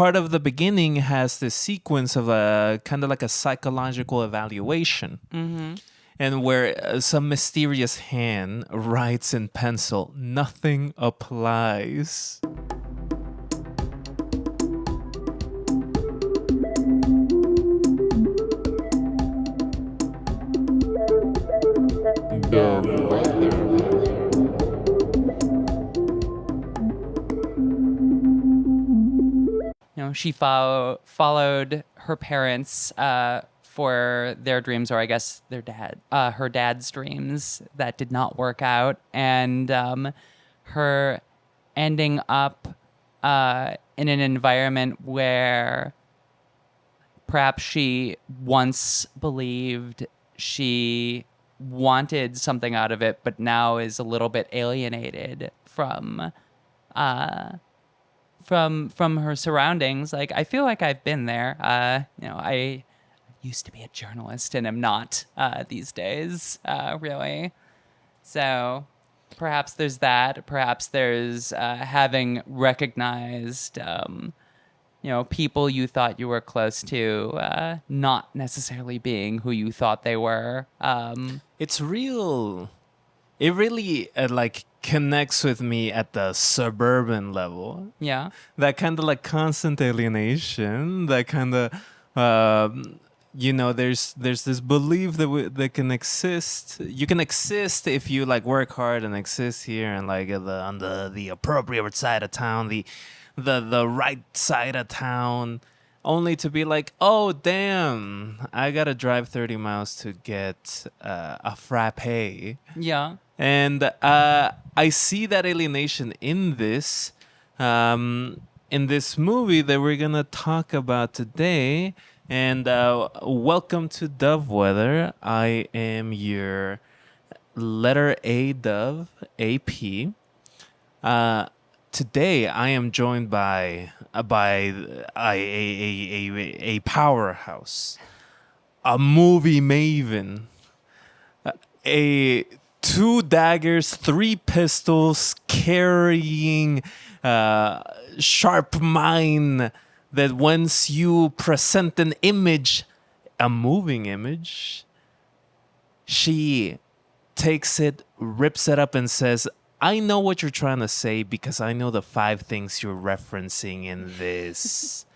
part of the beginning has this sequence of a kind of like a psychological evaluation. Mm-hmm. And where some mysterious hand writes in pencil, nothing applies. She followed her parents for their dreams, or I guess her dad's dreams that did not work out, and her ending up in an environment where perhaps she once believed she wanted something out of it, but now is a little bit alienated from her surroundings. Like, I feel like I've been there. I used to be a journalist and am not these days, really. So perhaps there's that. Perhaps there's having recognized, people you thought you were close to, not necessarily being who you thought they were. It's real. It really connects with me at the suburban level. Yeah. That kind of like constant alienation. That kind of, there's this belief that can exist. You can exist if you like work hard and exist here and like on the appropriate side of town, the right side of town. Only to be like, oh, damn, I got to drive 30 miles to get a frappe. Yeah. And I see that alienation in this movie that we're going to talk about today. And welcome to Dovewhether. I am your letter A Dove, AP. Today, I am joined by a powerhouse, a movie maven, a 2 daggers, 3 pistols carrying sharp mind that once you present an image, a moving image, she takes it, rips it up, and says, I know what you're trying to say because I know the 5 things you're referencing in this.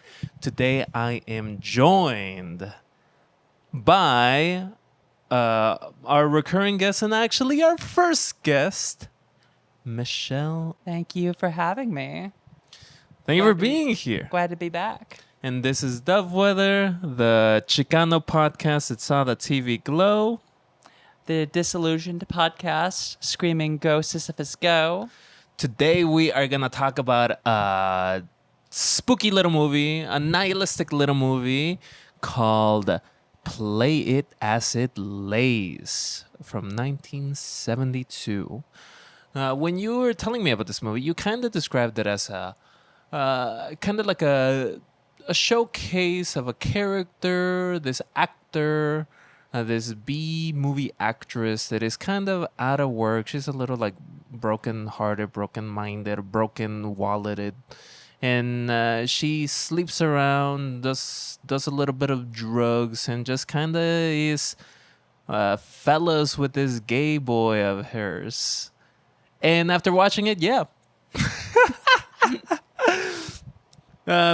Today, I am joined by our recurring guest and actually our first guest, Michelle. Thank you for having me. Thank you for being here. Glad to be back. And this is Dovewhether, the Chicano podcast that saw the TV glow. The Disillusioned podcast, screaming "Go Sisyphus, go!" Today we are gonna talk about a spooky little movie, a nihilistic little movie called "Play It As It Lays" from 1972. When you were telling me about this movie, you kind of described it as a kind of like a showcase of a character, this actor. This B movie actress that is kind of out of work. She's a little like broken-hearted, broken-minded, broken-walleted. And she sleeps around, does a little bit of drugs, and just kind of is fellas with this gay boy of hers. And after watching it, yeah.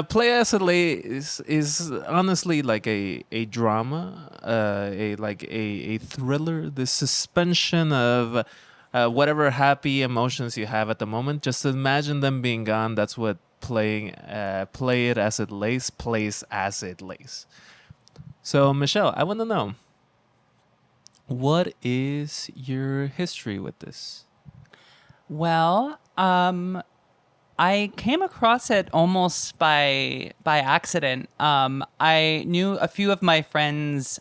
Play As It Lays is honestly like a drama, a thriller. The suspension of whatever happy emotions you have at the moment. Just imagine them being gone. That's what Play It As It Lays plays as it lays. So Michelle, I want to know, what is your history with this? Well, I came across it almost by accident. I knew a few of my friends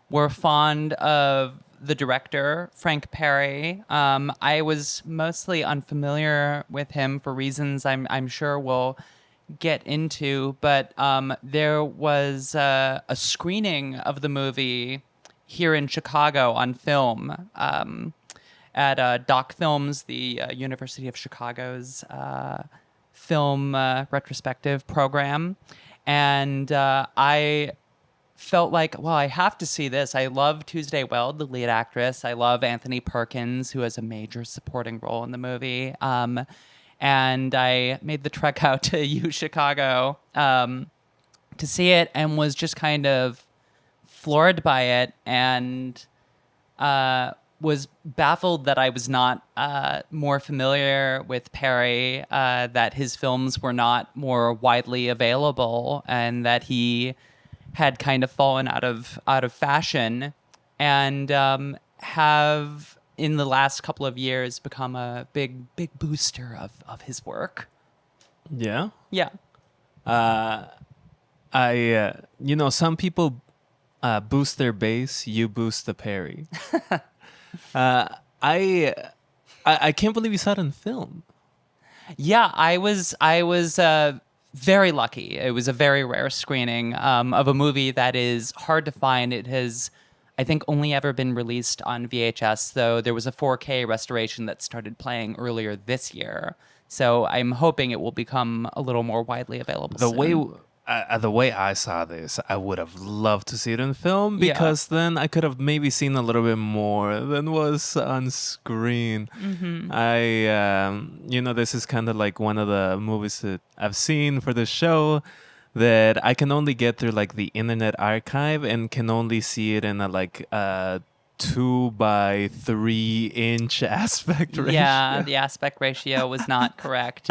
were fond of the director, Frank Perry. I was mostly unfamiliar with him for reasons I'm sure we'll get into, but there was a screening of the movie here in Chicago on film. At Doc Films, the University of Chicago's film retrospective program, and I felt like, well, I have to see this. I love Tuesday Weld, the lead actress. I love Anthony Perkins, who has a major supporting role in the movie. And I made the trek out to U Chicago to see it, and was just kind of floored by it, and was baffled that I was not more familiar with Perry, that his films were not more widely available, and that he had kind of fallen out of fashion, and have in the last couple of years become a big booster of his work. Yeah. Yeah. Some people boost their bass, you boost the parry. I can't believe you saw it in film. Yeah, I was very lucky. It was a very rare screening of a movie that is hard to find. It has, I think, only ever been released on VHS, though there was a 4K restoration that started playing earlier this year. So I'm hoping it will become a little more widely available soon. The way I saw this, I would have loved to see it in film, Yeah. because then I could have maybe seen a little bit more than was on screen. This is kind of like one of the movies that I've seen for the show that I can only get through like the Internet Archive, and can only see it in a 2:3" aspect ratio. Yeah, the aspect ratio was not correct.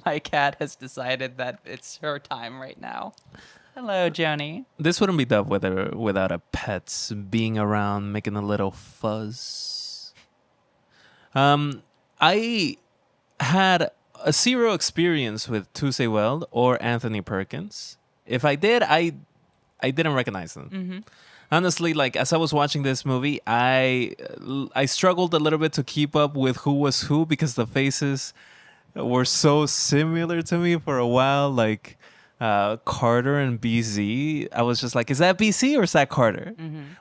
My cat has decided that it's her time right now. Hello, Joni. This wouldn't be Dovewhether without a pet being around, making a little fuzz. I had a zero experience with Tuesday Weld or Anthony Perkins. If I did, I didn't recognize them. Honestly, like as I was watching this movie, I struggled a little bit to keep up with who was who, because the faces were so similar to me for a while. Like Carter and BZ, I was just like, is that BC or is that Carter?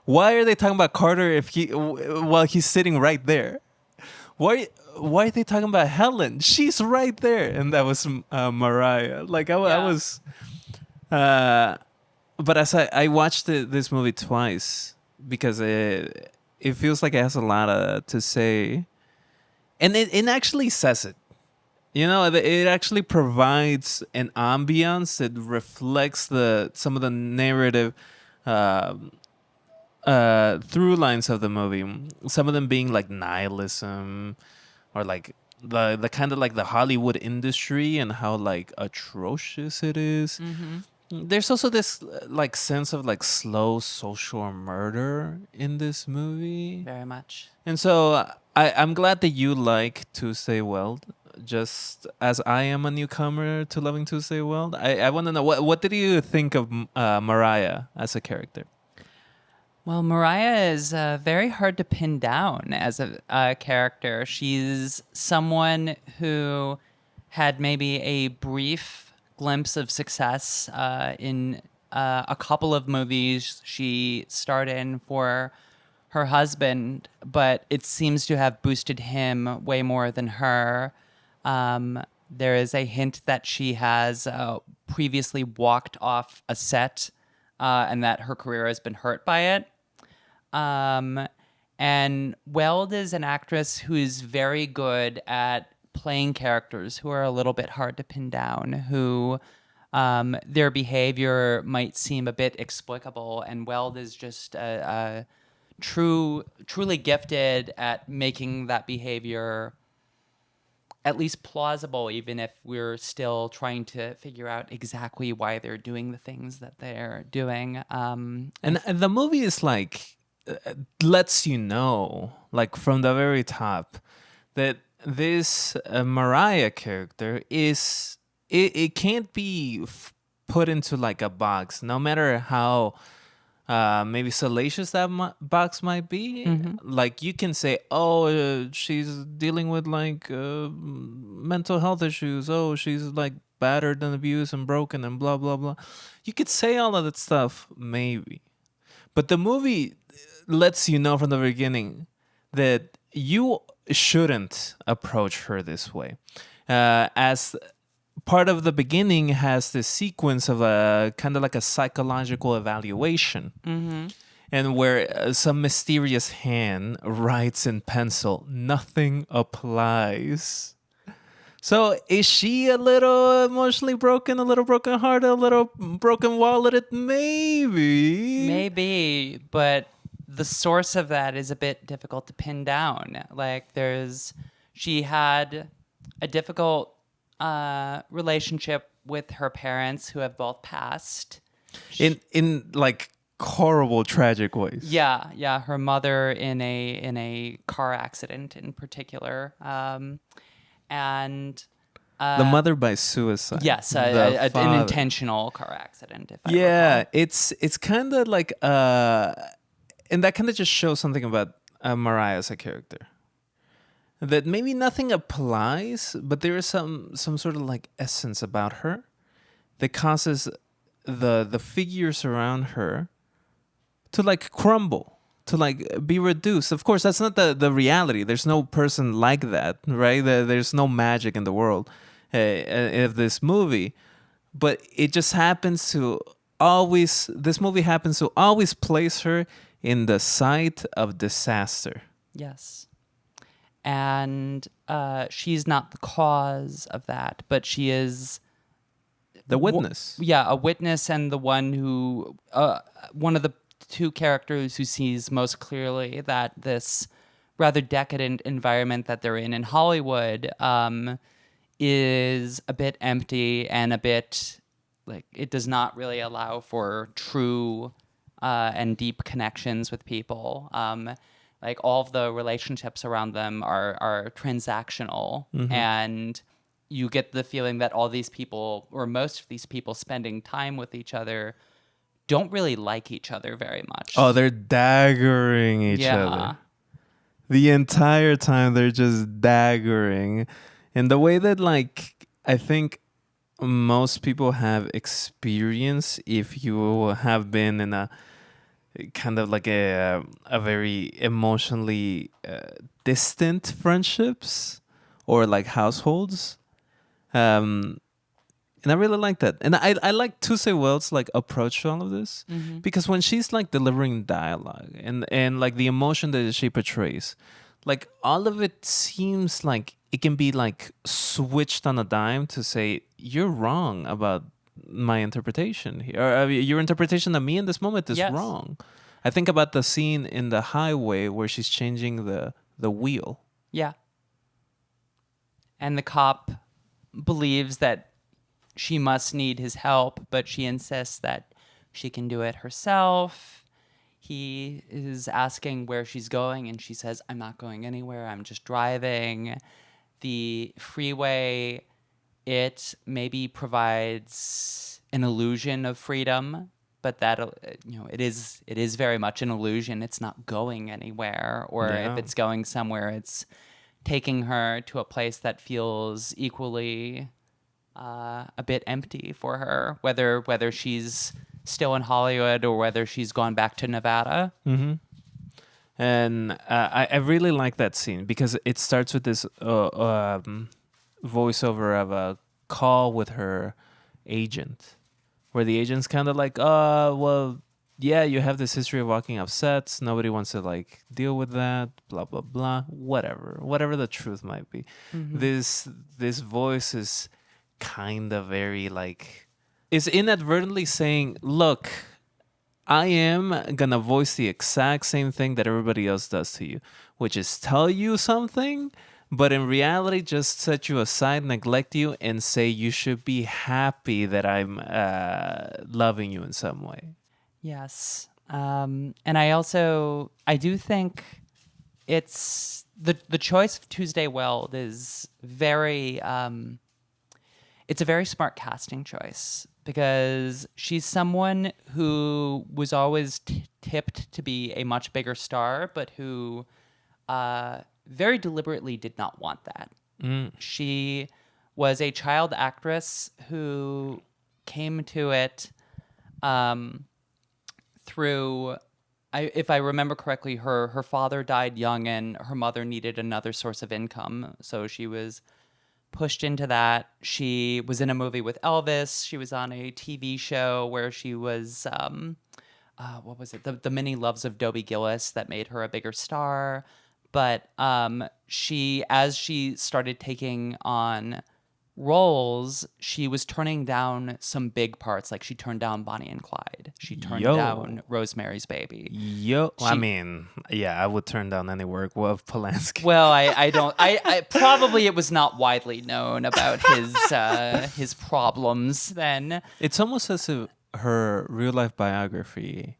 Why are they talking about Carter while he's sitting right there? Why are they talking about Helen? She's right there, and that was Mariah. Like I was. But as I watched this movie twice, because it feels like it has a lot to say, and it actually says it. It actually provides an ambience that reflects some of the narrative through lines of the movie. Some of them being like nihilism, or like the kind of like the Hollywood industry and how like atrocious it is. There's also this like sense of like slow social murder in this movie. Very much. And so I'm glad that you like Tuesday Weld, just as I am a newcomer to loving Tuesday Weld. I want to know, what did you think of Mariah as a character? Well, Mariah is very hard to pin down as a character. She's someone who had maybe a brief glimpse of success in a couple of movies she starred in for her husband, but it seems to have boosted him way more than her. There is a hint that she has previously walked off a set and that her career has been hurt by it. And Weld is an actress who is very good at playing characters who are a little bit hard to pin down, who their behavior might seem a bit explicable, and Weld is just truly gifted at making that behavior at least plausible, even if we're still trying to figure out exactly why they're doing the things that they're doing. And the movie is like lets you know, like from the very top, that this Mariah character is it can't be put into like a box, no matter how maybe salacious that box might be. Like you can say, oh, she's dealing with like mental health issues. Oh, she's like battered and abused and broken and blah blah blah. You could say all of that stuff, maybe, but the movie lets you know from the beginning that you shouldn't approach her this way. as part of the beginning has this sequence of a kind of like a psychological evaluation. And where some mysterious hand writes in pencil, nothing applies. So is she a little emotionally broken, a little broken hearted, a little broken walleted? Maybe. Maybe, but the source of that is a bit difficult to pin down. Like she had a difficult relationship with her parents who have both passed. In like horrible, tragic ways. Yeah. Her mother in a car accident in particular, and The mother by suicide. yes, The an father. intentional car accident. If I Yeah, recall. it's kind of like and that kind of just shows something about Mariah as a character. That maybe nothing applies, but there is some sort of like essence about her that causes the figures around her to like crumble, to like be reduced. Of course, that's not the reality. There's no person like that, right? There's no magic in the world of this movie, but it just happens to always. This movie happens to always place her in the site of disaster. Yes. And she's not the cause of that, but she is The witness. a witness and the one who, one of the two characters who sees most clearly that this rather decadent environment that they're in Hollywood is a bit empty and a bit like it does not really allow for true and deep connections with people. Like all of the relationships around them are transactional, and you get the feeling that all these people, or most of these people spending time with each other, don't really like each other very much. Oh, they're daggering each other. The entire time they're just daggering. And the way that like I think most people have experience if you have been in a kind of like a very emotionally distant friendships or like households. And I really like that. And I like Tuesday Weld's like approach to all of this because when she's like delivering dialogue and like the emotion that she portrays, like all of it seems like it can be like switched on a dime to say you're wrong about my interpretation here, or your interpretation of me in this moment is Yes. wrong. I think about the scene in the highway where she's changing the wheel. Yeah. And the cop believes that she must need his help, but she insists that she can do it herself. He is asking where she's going, and she says, I'm not going anywhere. I'm just driving. The freeway, it maybe provides an illusion of freedom, but that it is very much an illusion. It's not going anywhere, or Yeah. if it's going somewhere, it's taking her to a place that feels equally a bit empty for her, whether she's still in Hollywood or whether she's gone back to Nevada. And I really like that scene because it starts with this voiceover of a call with her agent, where the agent's kind of like, well, yeah, you have this history of walking off sets. Nobody wants to like deal with that. Blah blah blah. Whatever the truth might be. This voice is kind of very like is inadvertently saying, look, I am gonna voice the exact same thing that everybody else does to you, which is tell you something, but in reality just set you aside, neglect you, and say you should be happy that I'm loving you in some way. Yes. And I do think it's the choice of Tuesday Weld is very it's a very smart casting choice because she's someone who was always tipped to be a much bigger star, but who very deliberately did not want that. She was a child actress who came to it through, if I remember correctly, her father died young and her mother needed another source of income. So she was pushed into that. She was in a movie with Elvis. She was on a TV show where she was, what was it? The Many Loves of Dobie Gillis that made her a bigger star. But as she started taking on roles, she was turning down some big parts. Like she turned down Bonnie and Clyde. She turned down Rosemary's Baby. I mean, yeah, I would turn down any work of Polanski. Well, I don't. I probably it was not widely known about his problems then. It's almost as if her real life biography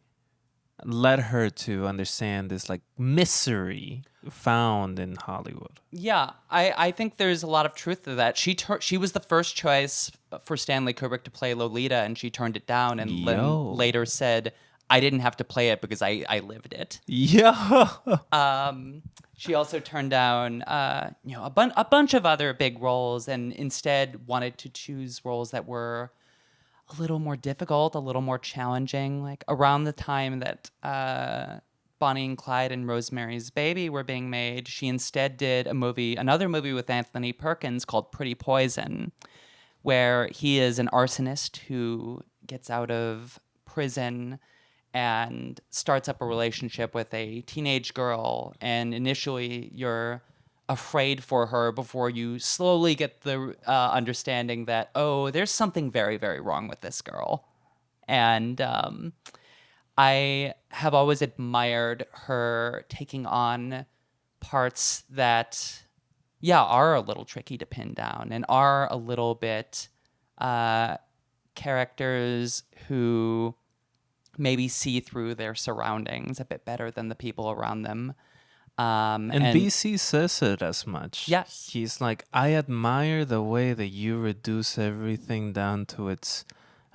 led her to understand this like misery found in Hollywood. Yeah, I think there's a lot of truth to that. She was the first choice for Stanley Kubrick to play Lolita, and she turned it down, and later said, "I didn't have to play it because I lived it." Yeah. She also turned down a bunch of other big roles, and instead wanted to choose roles that were a little more difficult, a little more challenging. Like around the time that Bonnie and Clyde and Rosemary's Baby were being made, she instead did another movie with Anthony Perkins called Pretty Poison, where he is an arsonist who gets out of prison and starts up a relationship with a teenage girl. And initially, you're afraid for her before you slowly get the understanding that, oh, there's something very, very wrong with this girl. And I have always admired her taking on parts that, are a little tricky to pin down and are a little bit characters who maybe see through their surroundings a bit better than the people around them. And BC says it as much. Yes. He's like, I admire the way that you reduce everything down to its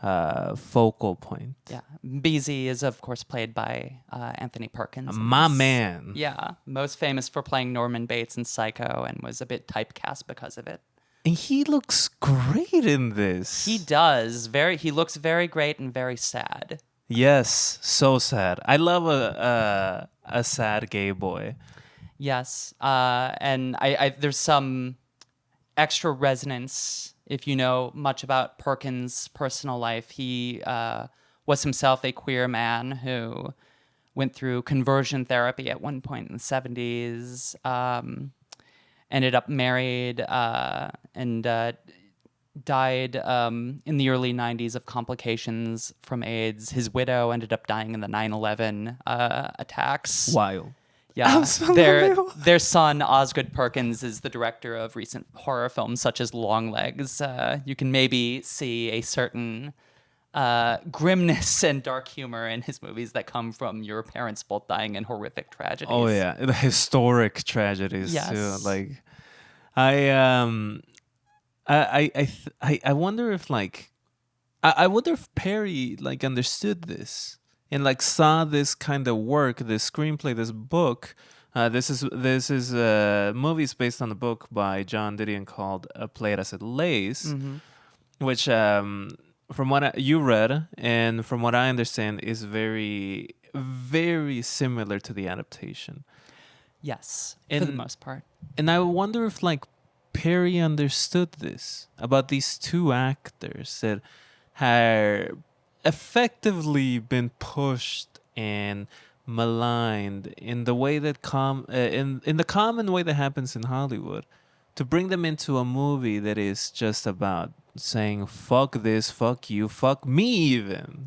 focal point. Yeah. BZ is, of course, played by Anthony Perkins. My man. Yeah. Most famous for playing Norman Bates in Psycho and was a bit typecast because of it. And he looks great in this. He does. He looks very great and very sad. Yes, so sad. I love a sad gay boy. Yes, and I there's some extra resonance if you know much about Perkins' personal life. He was himself a queer man who went through conversion therapy at one point in the 70s, ended up married, and died in the early 90s of complications from AIDS. His widow ended up dying in the 9/11 attacks. Wild. Yeah, their son Osgood Perkins is the director of recent horror films such as Longlegs. You can maybe see a certain grimness and dark humor in his movies that come from your parents both dying in horrific tragedies. Oh yeah, the historic tragedies too. Like, I wonder if I wonder if Perry like understood this and like saw this kind of work, this screenplay, this book. This is movies based on a book by John Didion called "Play It As It Lays," which from what you read and from what I understand is very, very similar to the adaptation. Yes, for the most part. And I wonder if like Perry understood this about these two actors that had effectively been pushed and maligned in the way that in the common way that happens in Hollywood, to bring them into a movie that is just about saying fuck this, fuck you, fuck me even.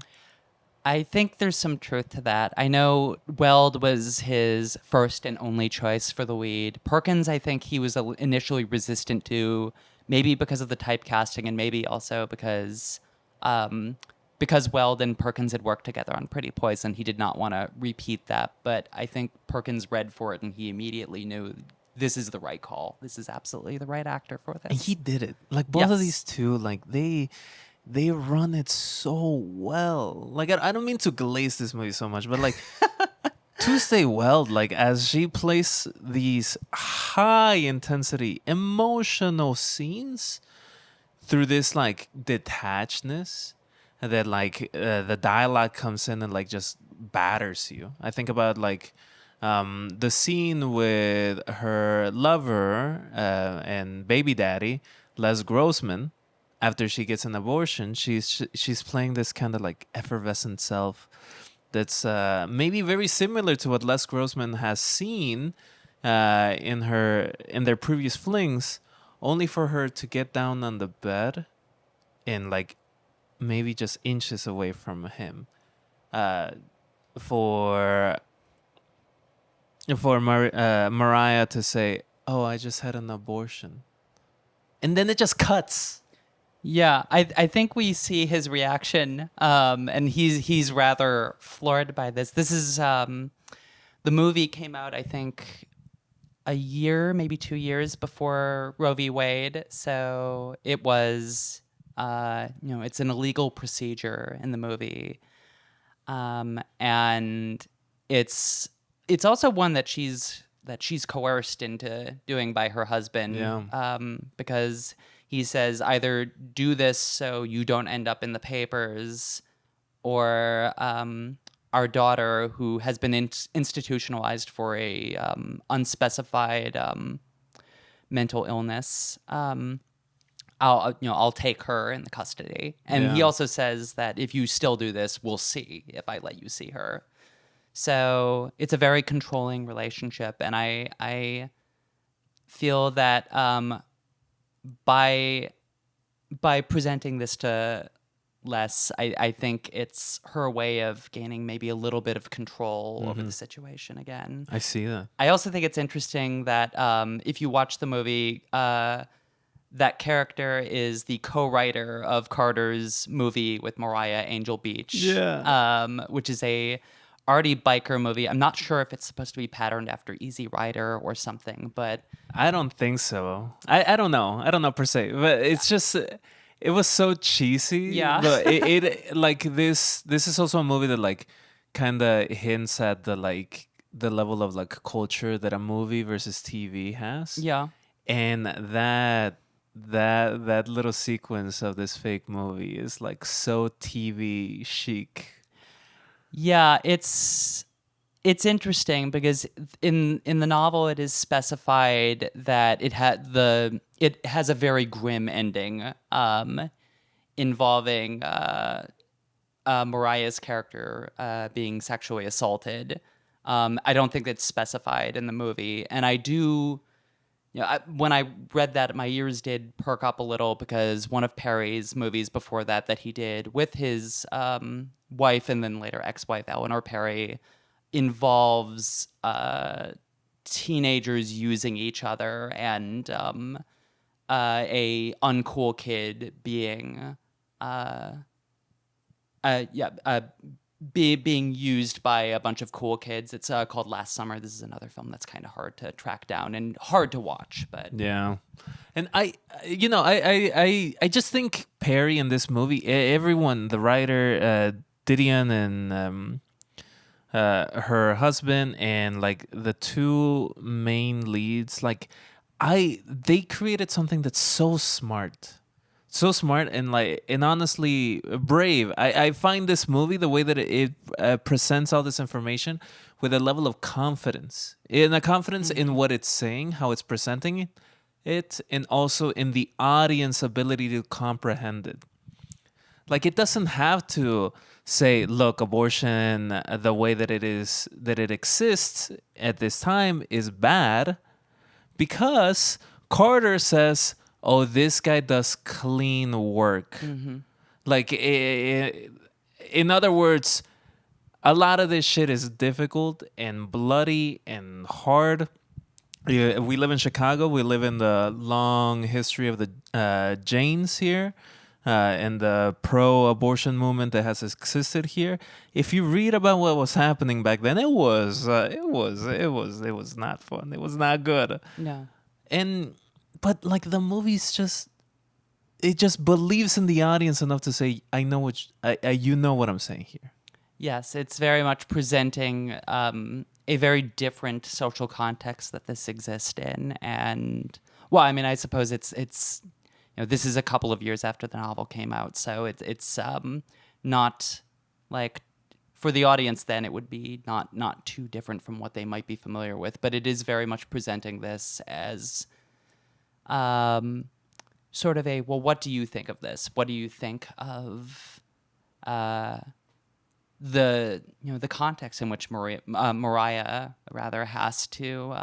I think there's some truth to that. I know Weld was his first and only choice for the lead. Perkins, I think he was initially resistant to, maybe because of the typecasting and maybe also because Weld and Perkins had worked together on Pretty Poison. He did not want to repeat that, but I think Perkins read for it and he immediately knew this is the right call. This is absolutely the right actor for this. And he did it. Like both of these two, like they run it so well. Like I don't mean to glaze this movie so much, but like Tuesday Weld, like as she plays these high intensity emotional scenes through this like detachedness, that like the dialogue comes in and like just batters you. I think about like The scene with her lover and baby daddy, Les Grossman, after she gets an abortion, she's playing this kind of like effervescent self that's maybe very similar to what Les Grossman has seen in their previous flings, only for her to get down on the bed and like maybe just inches away from him. Uh, for Mariah to say, "Oh, I just had an abortion," and then it just cuts. Yeah, I think we see his reaction, and he's rather floored by this. This is the movie came out, I think, a year, maybe 2 years before Roe v. Wade. So it was, it's an illegal procedure in the movie, and it's also one that she's coerced into doing by her husband, Yeah. because he says either do this so you don't end up in the papers, or our daughter, who has been institutionalized for a unspecified mental illness, I'll take her in the custody. And he Yeah. also says that if you still do this, we'll see if I let you see her. So it's a very controlling relationship, and I feel that by presenting this to Les, I think it's her way of gaining maybe a little bit of control over the situation again. I see that. I also think it's interesting that if you watch the movie, that character is the co-writer of Carter's movie with Mariah, Angel Beach, which is a arty biker movie. I'm not sure if it's supposed to be patterned after Easy Rider or something, but I don't think so. I don't know. I don't know per se, but it's just it was so cheesy. Yeah. But it like this is also a movie that like kind of hints at the level of like culture that a movie versus TV has. yeah. And that little sequence of this fake movie is like so TV chic. Yeah, it's interesting because in the novel it is specified that it has a very grim ending, involving Mariah's character being sexually assaulted. I don't think that's specified in the movie, and I do. When I read that, my ears did perk up a little, because one of Perry's movies before that he did with his wife and then later ex-wife Eleanor Perry involves teenagers using each other, and a uncool kid being being used by a bunch of cool kids. It's called Last Summer. This is another film that's kind of hard to track down and hard to watch, but Yeah. And I just think Perry in this movie, everyone, the writer, Didion and her husband, and like the two main leads, like they created something that's so smart and like and honestly brave. I find this movie, the way that it presents all this information with a level of confidence, in a confidence in what it's saying, how it's presenting it, and also in the audience ability to comprehend it. Like it doesn't have to say, look, abortion the way that it exists at this time is bad, because Carter says, "Oh, this guy does clean work." Like, in other words, a lot of this shit is difficult and bloody and hard. Yeah, we live in Chicago. We live in the long history of the Janes here, and the pro-abortion movement that has existed here. If you read about what was happening back then, it was not fun. It was not good. no. But like the movie's it just believes in the audience enough to say, I know you know what I'm saying here. Yes, it's very much presenting a very different social context that this exists in, and well, I mean, I suppose it's this is a couple of years after the novel came out, so it's not like for the audience, then it would be not too different from what they might be familiar with. But it is very much presenting this as sort of a, well, what do you think of this? What do you think of the the context in which Mariah rather has to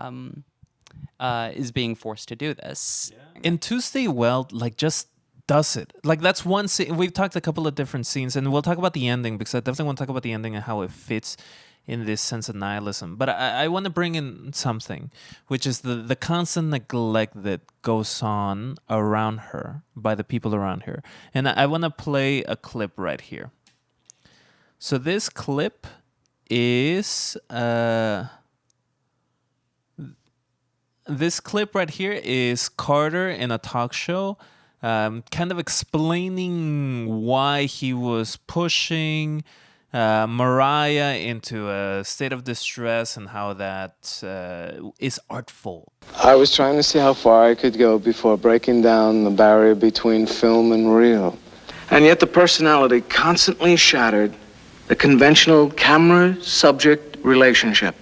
is being forced to do this? And Tuesday Weld like just does it. Like that's one scene. We've talked a couple of different scenes, and we'll talk about the ending because I definitely want to talk about the ending and how it fits in this sense of nihilism. But I want to bring in something, which is the constant neglect that goes on around her by the people around her. And I want to play a clip right here. So this clip is this clip right here is Carter in a talk show, kind of explaining why he was pushing Mariah into a state of distress and how that is artful. I was trying to see how far I could go before breaking down the barrier between film and real. And yet the personality constantly shattered the conventional camera-subject relationship.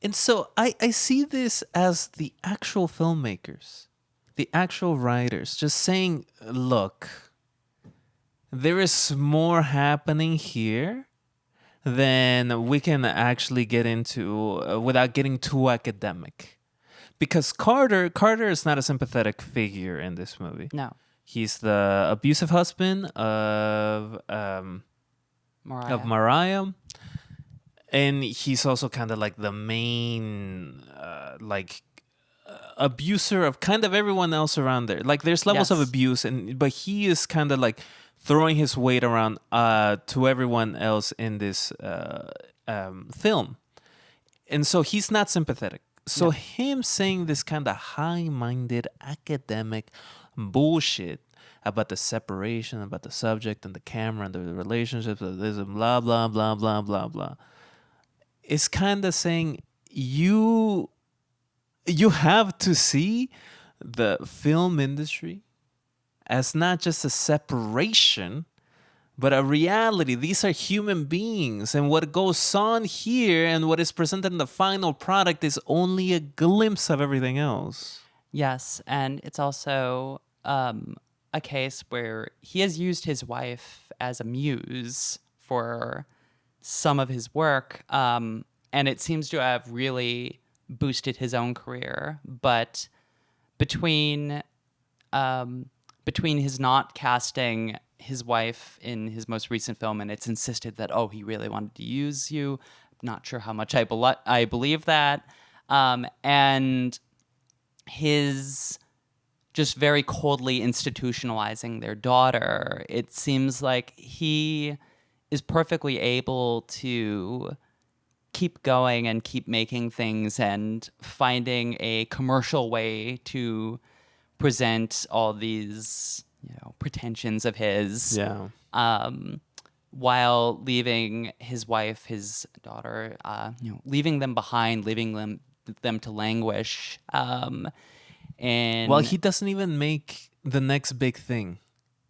And so I see this as the actual filmmakers, the actual writers, just saying, look, there is more happening here than we can actually get into without getting too academic. Because Carter is not a sympathetic figure in this movie. No. He's the abusive husband of Mariah. And he's also kind of like the main abuser of kind of everyone else around there. Like there's levels of abuse, but he is kind of like throwing his weight around to everyone else in this film. And so he's not sympathetic. So him saying this kind of high-minded academic bullshit about the separation, about the subject and the camera and the relationships of this and blah, blah, blah, blah, blah, blah. It's kind of saying you have to see the film industry as not just a separation, but a reality. These are human beings, and what goes on here and what is presented in the final product is only a glimpse of everything else. Yes, and it's also a case where he has used his wife as a muse for some of his work, and it seems to have really boosted his own career. But between his not casting his wife in his most recent film, and it's insisted that, oh, he really wanted to use you. Not sure how much I believe that. And his just very coldly institutionalizing their daughter, it seems like he is perfectly able to keep going and keep making things and finding a commercial way to present all these, pretensions of his, while leaving his wife, his daughter, leaving them behind, leaving them to languish. And well, he doesn't even make the next big thing.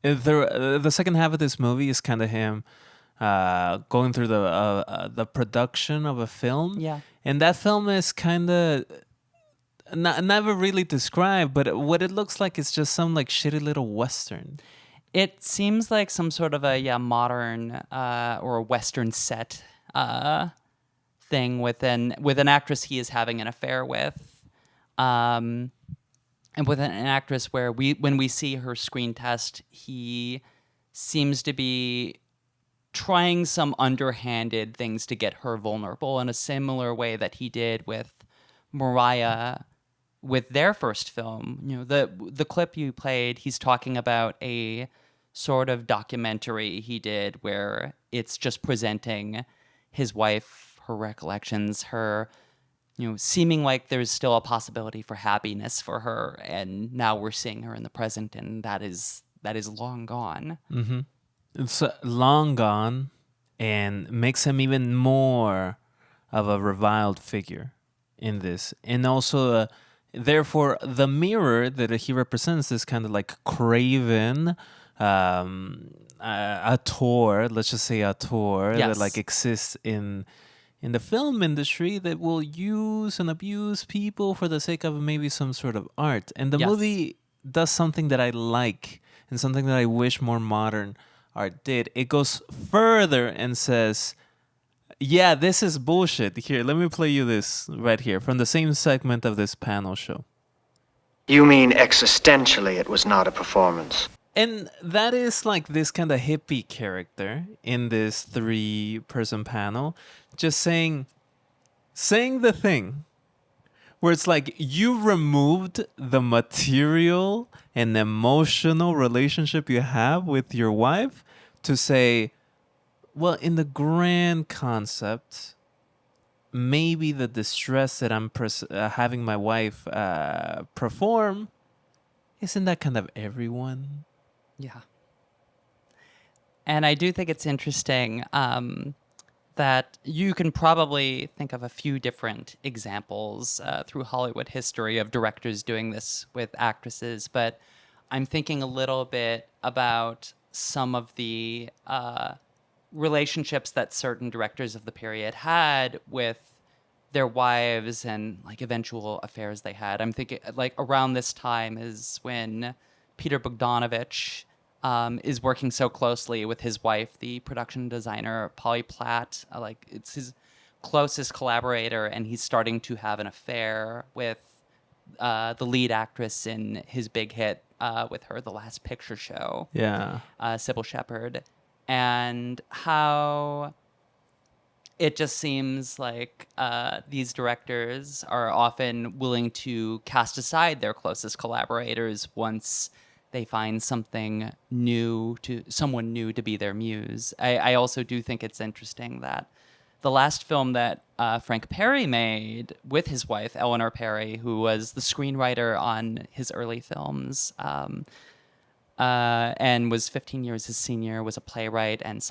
The second half of this movie is kind of him going through the production of a film. Yeah. And that film is kind of never really described, but what it looks like is just some like shitty little Western. It seems like some sort of a modern or a Western set thing with an actress he is having an affair with, and with an actress where when we see her screen test, he seems to be trying some underhanded things to get her vulnerable in a similar way that he did with Mariah with their first film. The clip you played, he's talking about a sort of documentary he did where it's just presenting his wife, her recollections, her, seeming like there's still a possibility for happiness for her, and now we're seeing her in the present, and that is long gone. Mm-hmm. It's long gone, and makes him even more of a reviled figure in this, and also therefore the mirror that he represents is kind of like craven, a tour, let's just say a tour that Yes. like exists in the film industry that will use and abuse people for the sake of maybe some sort of art. And the Yes. movie does something that I like and something that I wish more modern art did. It goes further and says, yeah, this is bullshit. Here, let me play you this right here from the same segment of this panel show. You mean existentially it was not a performance? And that is like this kind of hippie character in this 3-person panel, just saying the thing where it's like you removed the material and emotional relationship you have with your wife to say, well, in the grand concept, maybe the distress that I'm having my wife perform, isn't that kind of everyone? Yeah. And I do think it's interesting that you can probably think of a few different examples through Hollywood history of directors doing this with actresses, but I'm thinking a little bit about some of the relationships that certain directors of the period had with their wives and like eventual affairs they had. I'm thinking like around this time is when Peter Bogdanovich is working so closely with his wife, the production designer Polly Platt. Like it's his closest collaborator, and he's starting to have an affair with the lead actress in his big hit with her, The Last Picture Show. Yeah. Sybil Shepherd, and how it just seems like these directors are often willing to cast aside their closest collaborators once they find someone new to be their muse. I also do think it's interesting that the last film that Frank Perry made with his wife, Eleanor Perry, who was the screenwriter on his early films, and was 15 years his senior, was a playwright and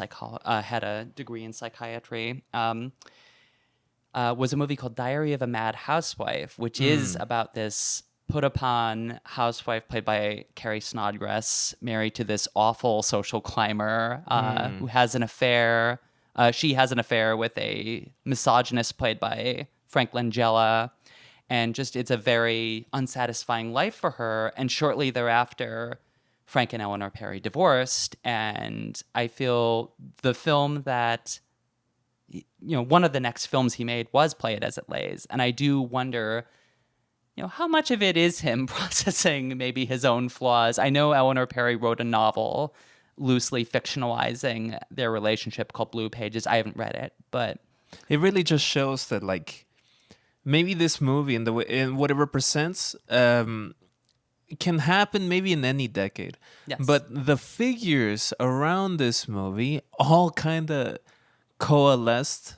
had a degree in psychiatry, was a movie called Diary of a Mad Housewife, which is about this put-upon housewife played by Carrie Snodgrass, married to this awful social climber who has an affair. She has an affair with a misogynist played by Frank Langella, and just it's a very unsatisfying life for her. And shortly thereafter, Frank and Eleanor Perry divorced, and I feel the film that, one of the next films he made was Play It As It Lays, and I do wonder, how much of it is him processing maybe his own flaws. I know Eleanor Perry wrote a novel loosely fictionalizing their relationship called Blue Pages. I haven't read it, but It really just shows that like maybe this movie and in what it represents can happen maybe in any decade. Yes. But the figures around this movie all kind of coalesced,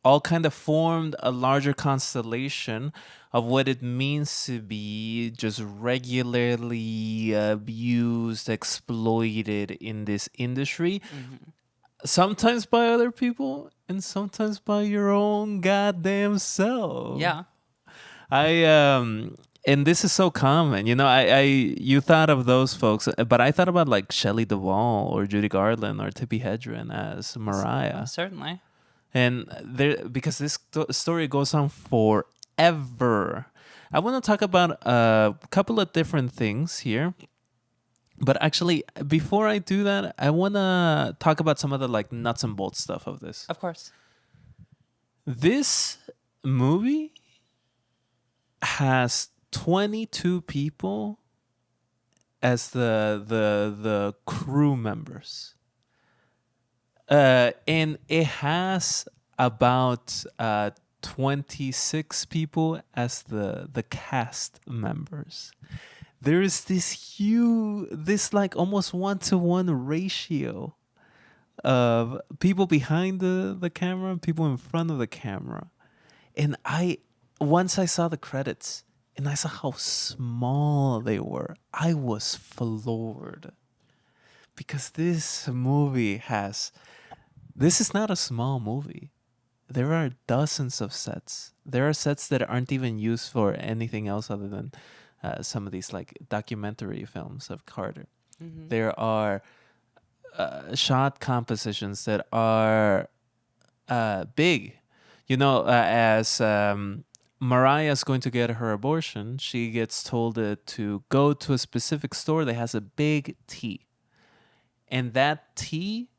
all kind of formed a larger constellation of what it means to be just regularly abused, exploited in this industry. Sometimes by other people and sometimes by your own goddamn self. yeah. And this is so common, you thought of those folks, but I thought about like Shelley Duvall or Judy Garland or Tippi Hedren as Mariah. Certainly. And because this story goes on forever. I want to talk about a couple of different things here. But actually, before I do that, I want to talk about some of the like nuts and bolts stuff of this. Of course. This movie has 22 people as the crew members. And it has about 26 people as the cast members. There is this like almost 1-to-1 ratio of people behind the camera and people in front of the camera. And once I saw the credits and I saw how small they were, I was floored. Because this is not a small movie. There are dozens of sets. There are sets that aren't even used for anything else other than some of these like documentary films of Carter. There are shot compositions that are big. As Mariah's going to get her abortion, she gets told to go to a specific store that has a big T. And that T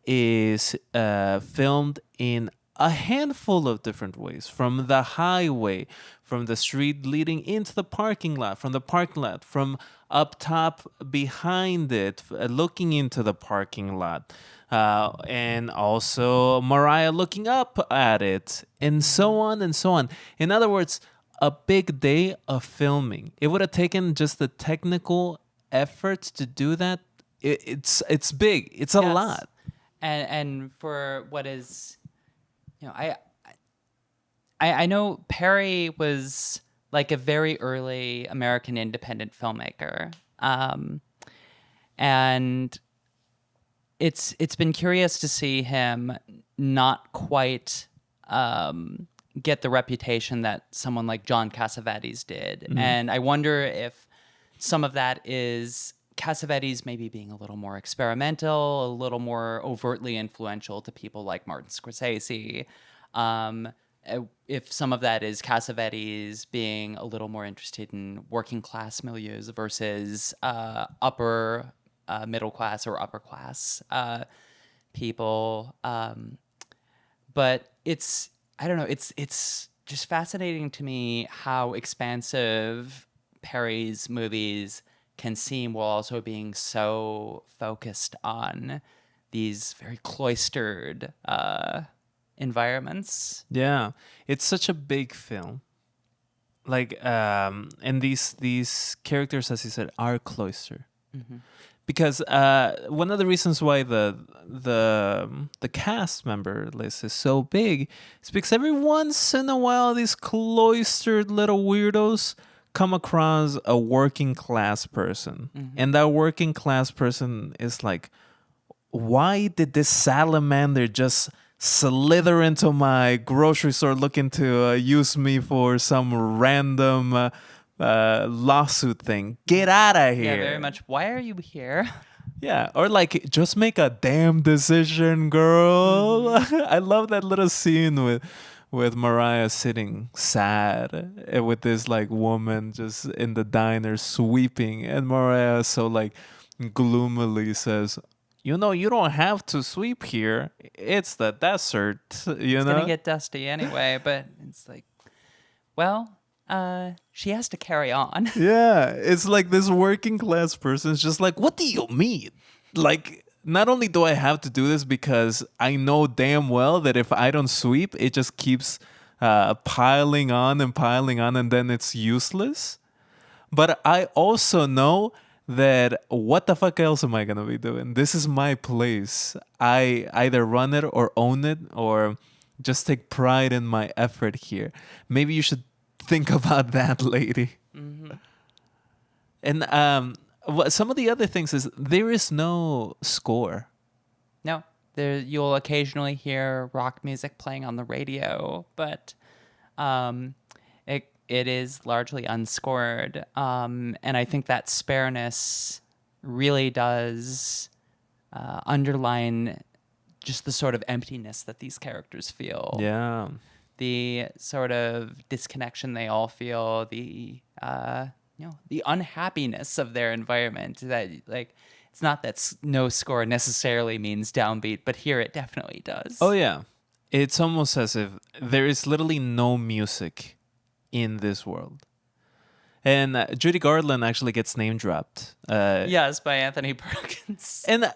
is filmed in a handful of different ways, from the highway, from the street leading into the parking lot, from the parking lot, from up top behind it, looking into the parking lot, and also Mariah looking up at it, and so on and so on. In other words, a big day of filming. It would have taken just the technical effort to do that. It's big. It's a Yes. lot. And for what is, I know Perry was like a very early American independent filmmaker, and it's been curious to see him not quite get the reputation that someone like John Cassavetes did, and I wonder if some of that is Cassavetes maybe being a little more experimental, a little more overtly influential to people like Martin Scorsese. If some of that is Cassavetes being a little more interested in working class milieus versus upper middle class or upper class people. But I don't know, it's just fascinating to me how expansive Perry's movies can seem while also being so focused on these very cloistered environments. Yeah, it's such a big film. And these characters, as you said, are cloistered. Because one of the reasons why the cast member list is so big is because every once in a while these cloistered little weirdos come across a working class person, and that working class person is like, why did this salamander just slither into my grocery store looking to use me for some random lawsuit thing? Get out of here. Yeah, very much. Why are you here? Yeah, or like, just make a damn decision, girl. I love that little scene with Mariah sitting sad with this like woman just in the diner sweeping, and Mariah so like gloomily says, you don't have to sweep here. It's the desert. It's gonna get dusty anyway, but it's like, well, she has to carry on. Yeah, it's like this working class person is just like, what do you mean? Like, not only do I have to do this because I know damn well that if I don't sweep, it just keeps piling on, and then it's useless. But I also know that what the fuck else am I gonna be doing? This is my place. I either run it or own it, or just take pride in my effort here. Maybe you should think about that, lady. And some of the other things is there is no score. No, you'll occasionally hear rock music playing on the radio, but it is largely unscored. And I think that spareness really does underline just the sort of emptiness that these characters feel. Yeah. The sort of disconnection they all feel, the unhappiness of their environment. That, like, it's not that no score necessarily means downbeat, but here it definitely does. Oh yeah, it's almost as if there is literally no music in this world. And Judy Garland actually gets name dropped. Yes, by Anthony Perkins. And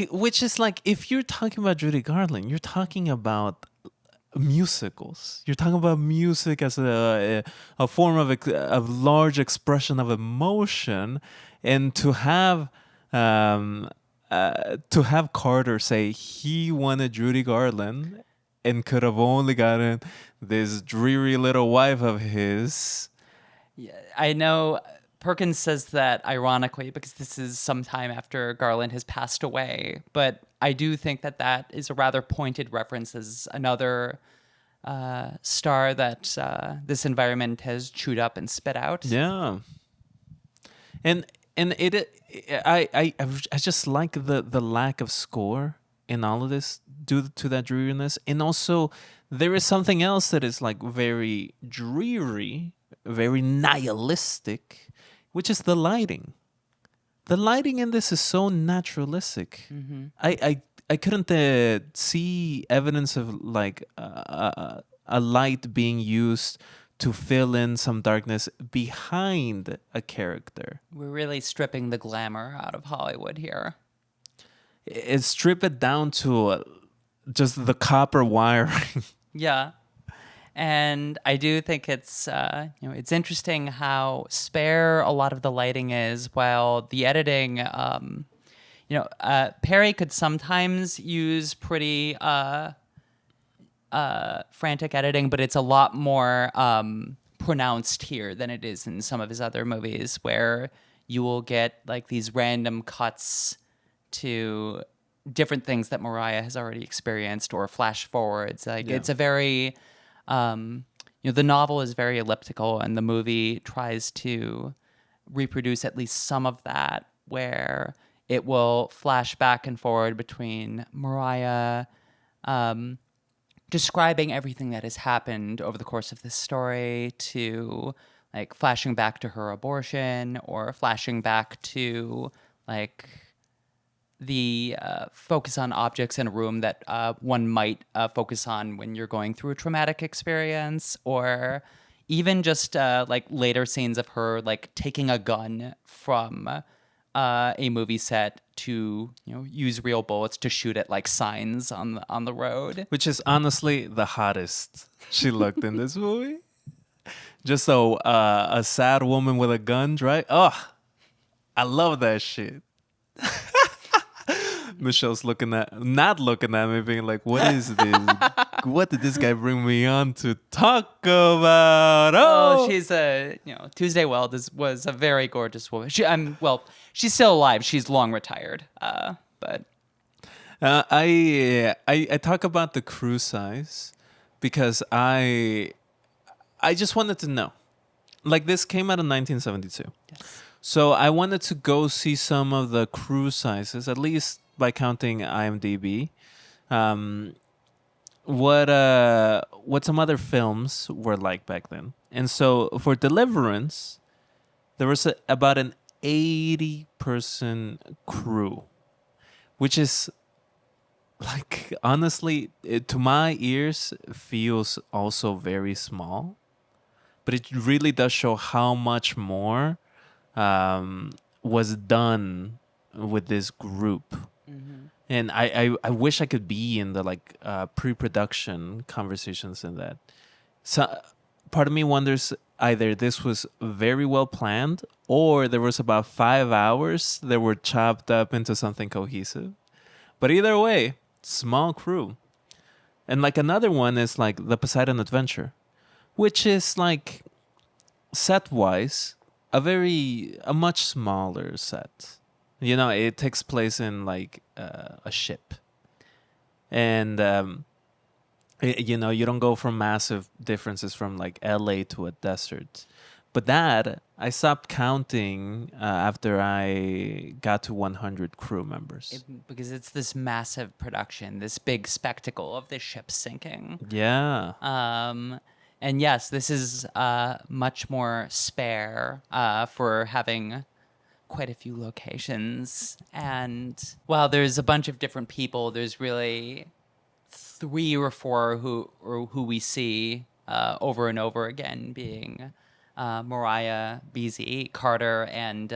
which is like, if you're talking about Judy Garland, you're talking about musicals. You're talking about music as a form of large expression of emotion, and to have Carter say he wanted Judy Garland and could have only gotten this dreary little wife of his. Yeah, I know Perkins says that ironically because this is sometime after Garland has passed away, but I do think that is a rather pointed reference as another star that this environment has chewed up and spit out. Yeah. And and I just like the lack of score in all of this due to that dreariness, and also there is something else that is like very dreary, very nihilistic, which is the lighting. The lighting in this is so naturalistic. I couldn't see evidence of like a light being used to fill in some darkness behind a character. We're really stripping the glamour out of Hollywood here. It strip it down to just the copper wiring. Yeah. And I do think it's it's interesting how spare a lot of the lighting is, while the editing, Perry could sometimes use pretty frantic editing, but it's a lot more pronounced here than it is in some of his other movies, where you will get like these random cuts to different things that Mariah has already experienced, or flash forwards. Like it's a very the novel is very elliptical, and the movie tries to reproduce at least some of that, where it will flash back and forward between Mariah describing everything that has happened over the course of this story, to like flashing back to her abortion, or flashing back to like the focus on objects in a room that one might focus on when you're going through a traumatic experience, or even just like later scenes of her like taking a gun from a movie set to use real bullets to shoot at like signs on the road. Which is honestly the hottest she looked in this movie. Just so a sad woman with a gun, right? Oh, I love that shit. Michelle's not looking at me, being like, "What is this? What did this guy bring me on to talk about?" Oh, she's Tuesday Weld was a very gorgeous woman. She's still alive. She's long retired. But I talk about the crew size because I just wanted to know. Like, this came out in 1972. yes. So I wanted to go see some of the crew sizes, at least by counting IMDb. What some other films were like back then. And so for Deliverance, there was about an 80-person crew, which is like, honestly, to my ears feels also very small, but it really does show how much more was done with this group. And I wish I could be in the like pre-production conversations in that. So part of me wonders either this was very well planned, or there was about 5 hours that were chopped up into something cohesive. But either way, small crew. And like another one is like the Poseidon Adventure, which is like set-wise a much smaller set. It takes place in like a ship, and you don't go from massive differences from like LA to a desert. But that I stopped counting after I got to 100 crew members. Because it's this massive production, this big spectacle of this ship sinking. Yeah. And yes, this is much more spare for having quite a few locations. And while there's a bunch of different people, there's really 3 or 4 who we see over and over again, being Mariah, BZ, Carter, and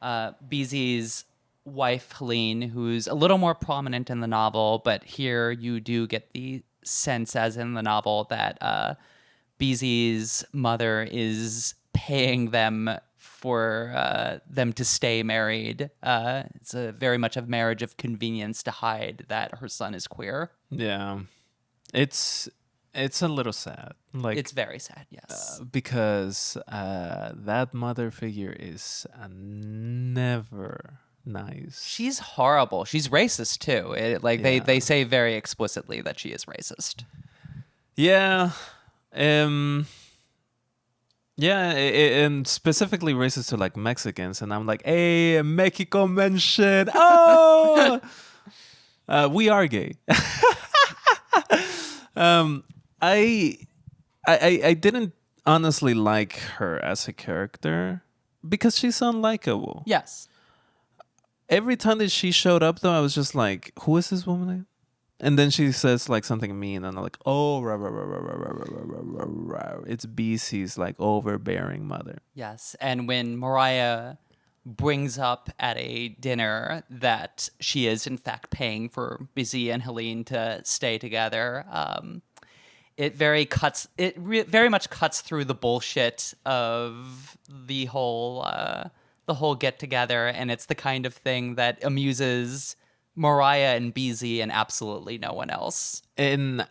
BZ's wife, Helene, who's a little more prominent in the novel, but here you do get the sense, as in the novel, that BZ's mother is paying them for them to stay married. It's very much a marriage of convenience to hide that her son is queer. Yeah. It's a little sad. Like, It's very sad, yes. Because that mother figure is never nice. She's horrible. She's racist too. They say very explicitly that she is racist. Yeah. Yeah, and specifically racist to like Mexicans, and I'm like, hey, Mexico mention. Oh, we are gay. um, I, I didn't honestly like her as a character because she's unlikable. Yes. Every time that she showed up, though, I was just like, who is this woman again? And then she says like something mean, and I'm like, oh, it's BC's like overbearing mother. Yes. And when Mariah brings up at a dinner that she is in fact paying for Busy and Helene to stay together, it very much cuts through the bullshit of the whole get together, and it's the kind of thing that amuses Mariah and Beezy and absolutely no one else. And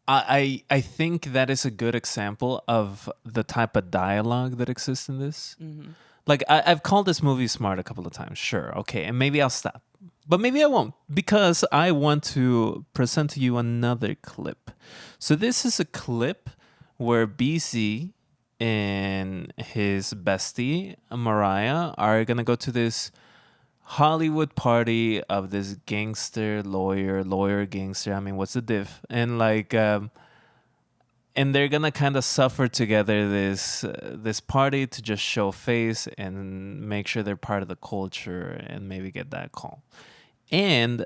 I think that is a good example of the type of dialogue that exists in this. Like I've called this movie smart a couple of times, sure, okay, and maybe I'll stop, but maybe I won't because I want to present to you another clip. So this is a clip where BC and his bestie Mariah are gonna go to this Hollywood party of this gangster lawyer gangster. I mean, what's the diff? And like, and they're gonna kind of suffer together this party to just show face and make sure they're part of the culture and maybe get that call. And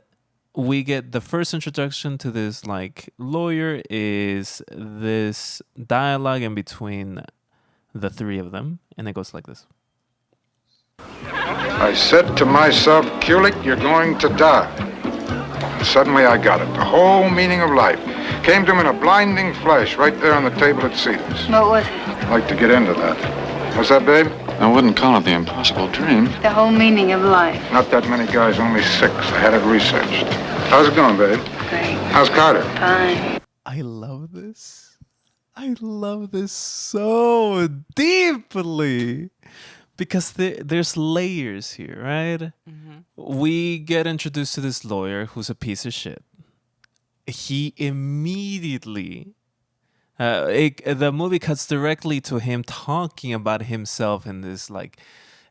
we get the first introduction to this like lawyer is this dialogue in between the three of them, and it goes like this. I said to myself, Kulik, you're going to die. And suddenly I got it. The whole meaning of life came to him in a blinding flash right there on the table at Cedars. What was it? I'd like to get into that. What's that, babe? I wouldn't call it the impossible dream. The whole meaning of life. Not that many guys, only 6. I had it researched. How's it going, babe? Great. How's Carter? Fine. I love this. I love this so deeply because there's layers here, right? We get introduced to this lawyer who's a piece of shit. He immediately, the movie cuts directly to him talking about himself in this like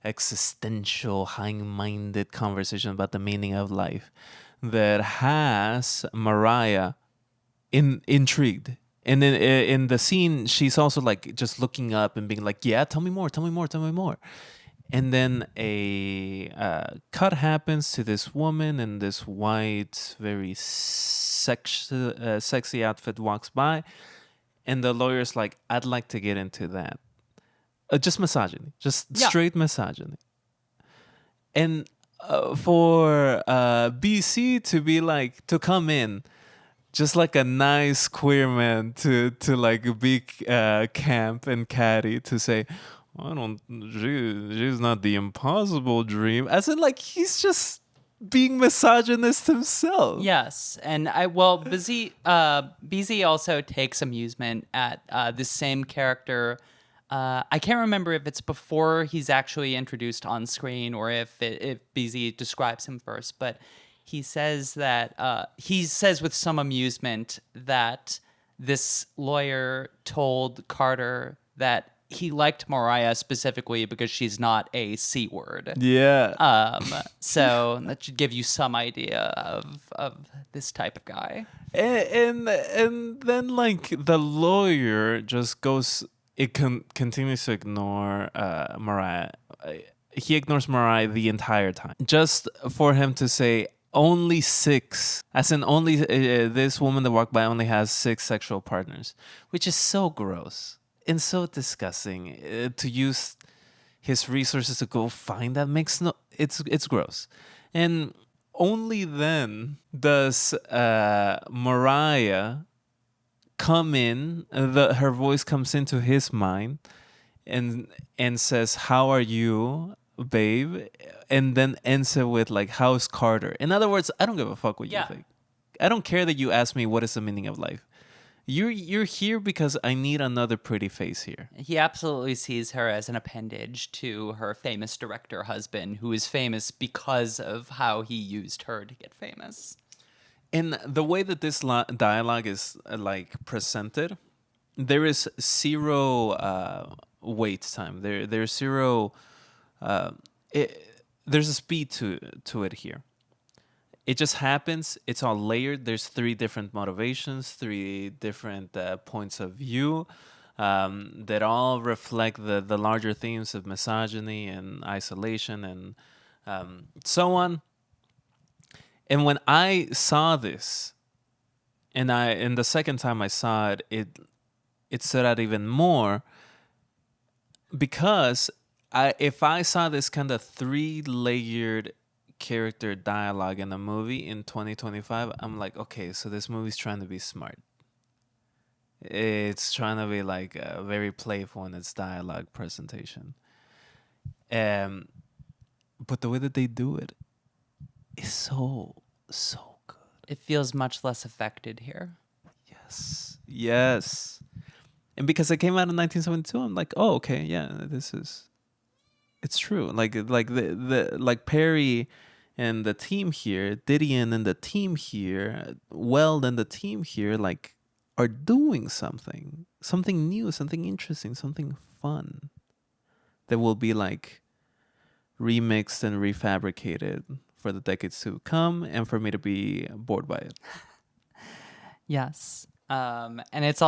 existential, high-minded conversation about the meaning of life that has Mariah intrigued. And then in the scene, she's also like just looking up and being like, yeah, tell me more. And then a cut happens to this woman in this white, very sexy outfit walks by. And the lawyer's like, I'd like to get into that. Just misogyny, just straight misogyny. And for BC to be like, to come in, just like a nice queer man to like be camp and catty to say, she's not the impossible dream. As in like he's just being misogynist himself. Yes, and Busy also takes amusement at this same character. I can't remember if it's before he's actually introduced on screen or if Busy describes him first, but he says that he says with some amusement that this lawyer told Carter that he liked Mariah specifically because she's not a C word. Yeah. So that should give you some idea of this type of guy. And then like the lawyer just goes. It continues to ignore Mariah. He ignores Mariah the entire time, just for him to say only 6, as in only this woman that walked by only has 6 sexual partners, which is so gross and so disgusting. To use his resources to go find that makes no. It's gross, and only then does Mariah come in. Her voice comes into his mind, and says, "How are you, babe?" And then ends it with like, "How's Carter?" In other words, I don't give a fuck what you think. I don't care that you ask me what is the meaning of life. You're here because I need another pretty face here. He absolutely sees her as an appendage to her famous director husband, who is famous because of how he used her to get famous. And the way that this dialogue is like presented, there is zero wait time. There's zero. There's a speed to it here. It just happens. It's all layered. There's three different motivations, three different points of view that all reflect the larger themes of misogyny and isolation and so on. And when I saw this, and the second time I saw it, it stood out even more because if I saw this kind of three-layered character dialogue in a movie in 2025, I'm like, okay, so this movie's trying to be smart. It's trying to be like very playful in its dialogue presentation. But the way that they do it is so good. It feels much less affected here. Yes. And because it came out in 1972, I'm like, oh, okay, yeah, it's true. Like like Perry and the team here, Didion and the team here, Weld and the team here, like, are doing something new, something interesting, something fun that will be like remixed and refabricated for the decades to come, and for me to be bored by it. Yes. And it's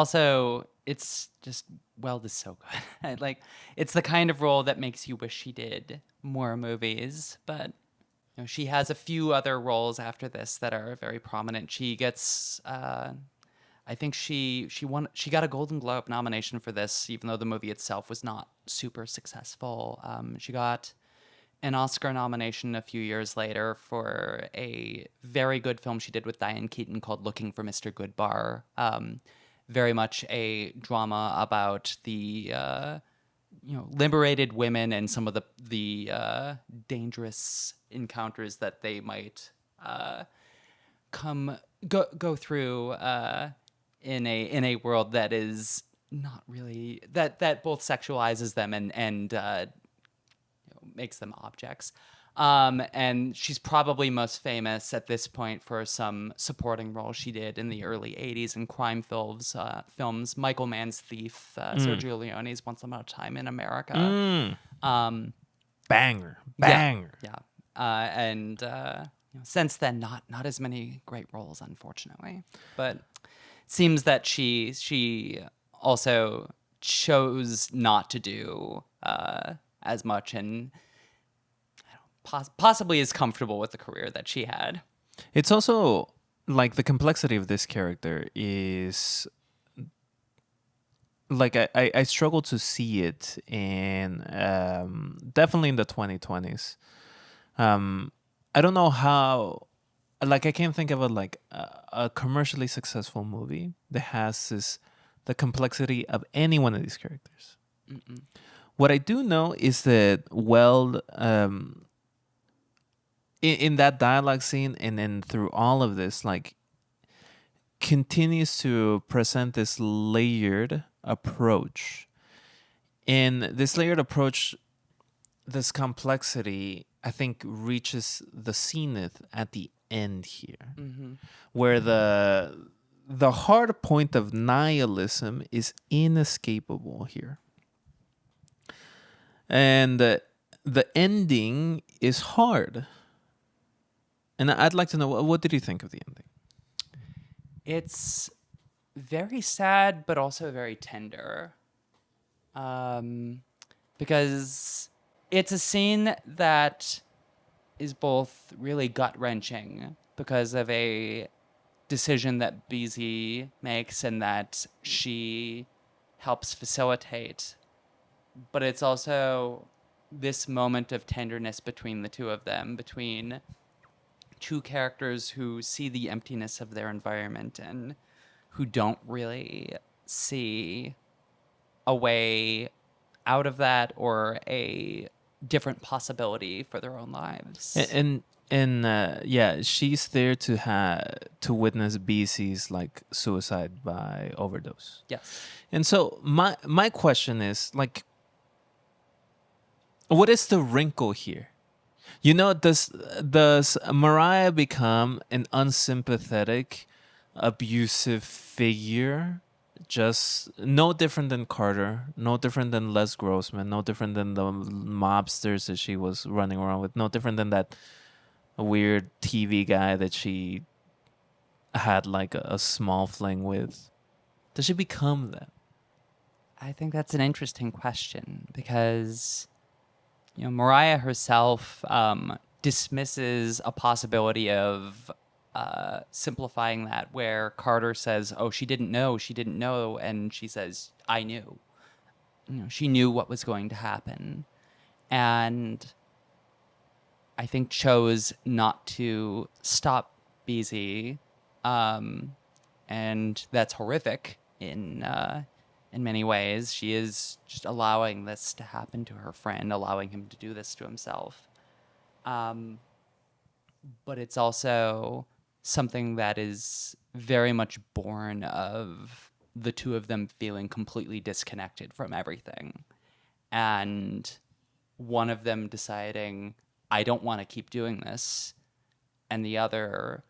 just, Weld is so good. Like, it's the kind of role that makes you wish she did more movies, but she has a few other roles after this that are very prominent. She gets, I think she got a Golden Globe nomination for this, even though the movie itself was not super successful. She got an Oscar nomination a few years later for a very good film she did with Diane Keaton called Looking for Mr. Goodbar. Very much a drama about the liberated women and some of the dangerous encounters that they might go through in a world that is not really that both sexualizes them and makes them objects. And she's probably most famous at this point for some supporting roles she did in the early 80s in crime films, Michael Mann's Thief, Sergio Leone's Once Upon a Time in America. Banger. Yeah. And since then, not as many great roles, unfortunately. But it seems that she also chose not to do as much and possibly is comfortable with the career that she had. It's also like the complexity of this character is like I struggle to see it in definitely in the 2020s. I don't know how, like, I can't think of a commercially successful movie that has the complexity of any one of these characters. Mm-mm. What I do know is that Weld, in that dialogue scene and then through all of this, like, continues to present this layered approach. And this layered approach, this complexity, I think reaches the zenith at the end here, where the hard point of nihilism is inescapable here. And the ending is hard. And I'd like to know, what did you think of the ending? It's very sad, but also very tender. Because it's a scene that is both really gut-wrenching because of a decision that BZ makes and that she helps facilitate. But it's also this moment of tenderness between the two of them, between two characters who see the emptiness of their environment and who don't really see a way out of that or a different possibility for their own lives. And yeah, she's there to witness BC's like suicide by overdose. Yes. And so my question is, like, what is the wrinkle here? You know, does Mariah become an unsympathetic, abusive figure just no different than Carter, no different than Les Grossman, no different than the mobsters that she was running around with, no different than that weird TV guy that she had like a small fling with. Does she become that? I think that's an interesting question because, Mariah herself dismisses a possibility of simplifying that, where Carter says, "Oh, she didn't know," and she says, "I knew." She knew what was going to happen, and I think chose not to stop Beezy, and that's horrific in many ways. She is just allowing this to happen to her friend, allowing him to do this to himself. But it's also something that is very much born of the two of them feeling completely disconnected from everything. And one of them deciding, I don't want to keep doing this, and the other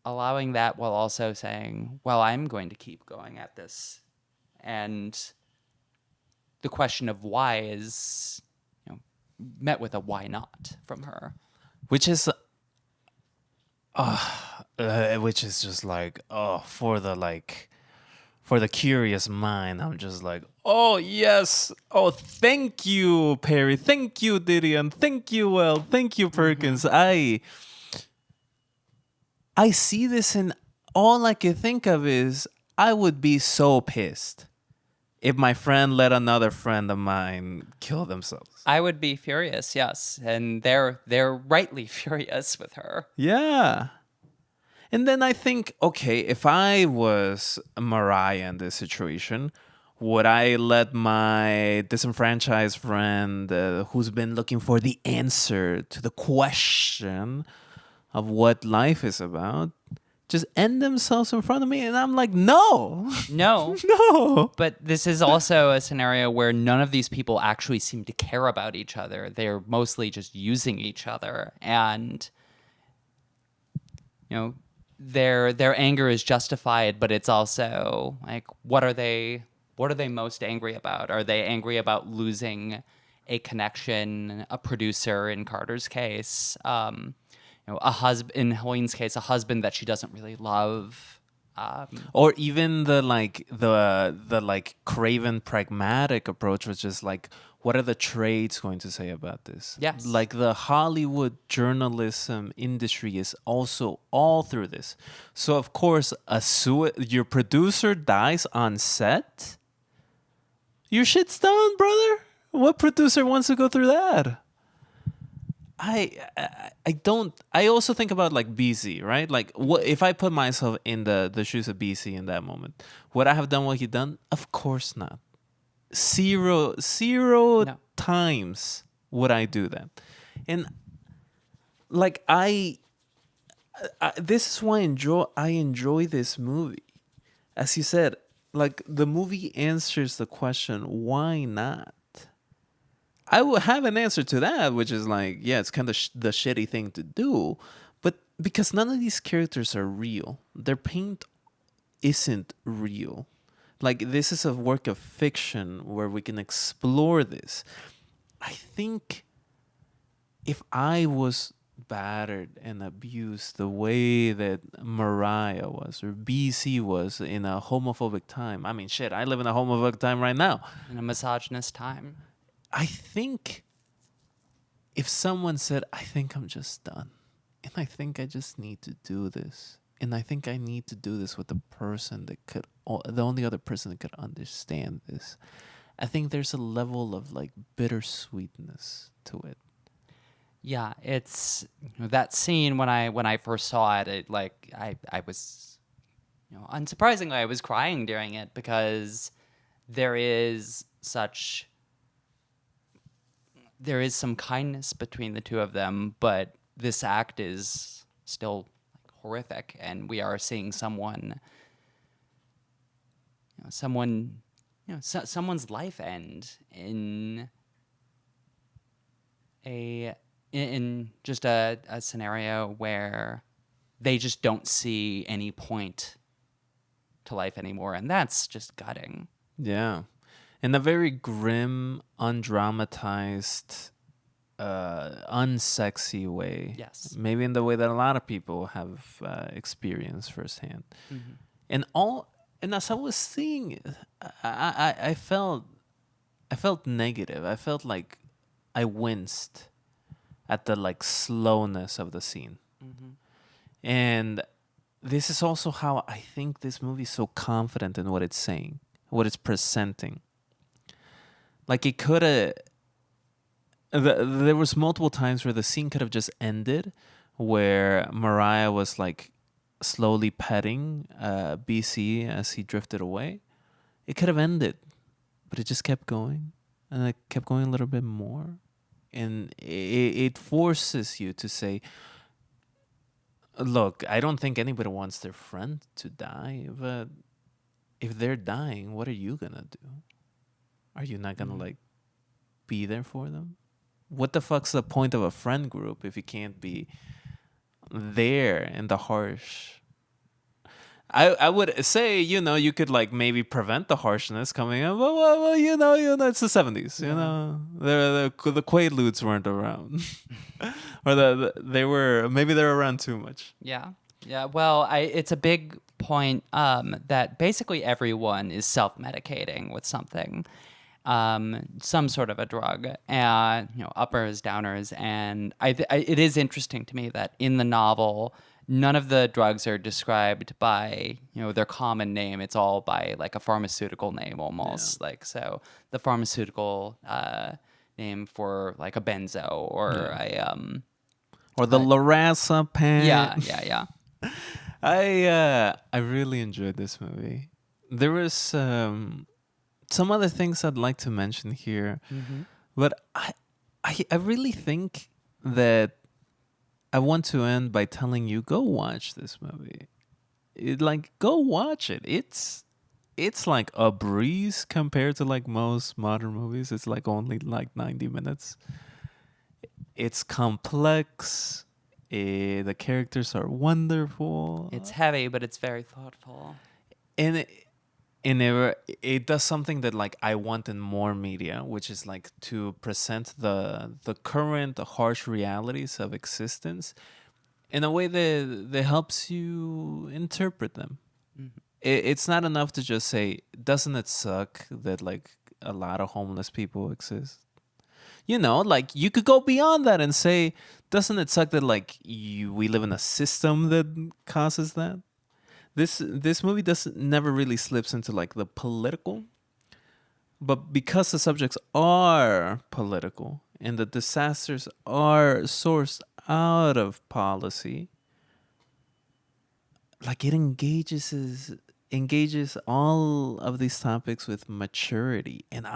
allowing that while also saying, well, I'm going to keep going at this. And the question of why is, met with a why not from her. Which is just like, for the curious mind, I'm just like, oh yes, oh thank you Perry, thank you Didion, thank you Weld, thank you Perkins. I see this, and all I can think of is I would be so pissed if my friend let another friend of mine kill themselves. I would be furious, yes, and they're rightly furious with her. Yeah. And then I think, okay, if I was Mariah in this situation, would I let my disenfranchised friend who's been looking for the answer to the question of what life is about just end themselves in front of me? And I'm like, no. No. No. But this is also a scenario where none of these people actually seem to care about each other. They're mostly just using each other. And, their anger is justified, but it's also like, what are they most angry about? Are they angry about losing a connection, a producer in Carter's case, a husband in Helene's case, a husband that she doesn't really love, or even the craven pragmatic approach, which is like, what are the trades going to say about this? Yes. Like the Hollywood journalism industry is also all through this. So of course, your producer dies on set, your shit's done, brother. What producer wants to go through that? I don't. I also think about like BC, right? Like, what if I put myself in the shoes of BC in that moment? Would I have done what he done? Of course not. Zero No. times would I do that. And like this is why I enjoy this movie. As you said, like the movie answers the question, why not? I will have an answer to that, which is like, yeah, it's kind of the shitty thing to do, but because none of these characters are real, their paint isn't real. Like, this is a work of fiction where we can explore this. I think if I was battered and abused the way that Mariah was or BC was in a homophobic time, I mean, shit, I live in a homophobic time right now. in a misogynist time. I think if someone said, I think I'm just done, and I think I just need to do this, and I think I need to do this with the person that the only other person that could understand this, I think there's a level of like bittersweetness to it. Yeah, it's that scene when I first saw it. I was, unsurprisingly, I was crying during it because there is some kindness between the two of them, but this act is still horrific, and we are seeing someone's life end in just a scenario where they just don't see any point to life anymore, and that's just gutting. Yeah. In a very grim, undramatized, unsexy way. Yes. Maybe in the way that a lot of people have experienced firsthand. And as I was seeing it, I felt negative. I felt like I winced at the like slowness of the scene. And this is also how I think this movie is so confident in what it's saying, what it's presenting. Like it could have. There was multiple times where the scene could have just ended, where Mariah was like slowly petting BC as he drifted away. It could have ended, but it just kept going, and it kept going a little bit more, and it forces you to say, "Look, I don't think anybody wants their friend to die, but if they're dying, what are you gonna do? Are you not gonna like be there for them? What the fuck's the point of a friend group if you can't be there in the harsh?" I would say, you could like maybe prevent the harshness coming up. Well, it's the 70s. The Quaaludes weren't around, or they were, maybe they're around too much. Yeah. Well, it's a big point that basically everyone is self-medicating with something, some sort of a drug, and uppers, downers, and it is interesting to me that in the novel, none of the drugs are described by their common name. It's all by like a pharmaceutical name almost. Like, so the pharmaceutical name for like a benzo or Or the lorazepam. yeah. I really enjoyed this movie. There was some other things I'd like to mention here, but I really think that I want to end by telling you, go watch this movie. Go watch it. It's like a breeze compared to like most modern movies. It's like only like 90 minutes. It's complex. The characters are wonderful. It's heavy, but it's very thoughtful. And it does something that like I want in more media, which is like to present the current harsh realities of existence in a way that helps you interpret them. It's not enough to just say, doesn't it suck that like a lot of homeless people exist? Like you could go beyond that and say, doesn't it suck that like we live in a system that causes that? This movie never really slips into like the political, but because the subjects are political and the disasters are sourced out of policy, like it engages all of these topics with maturity. And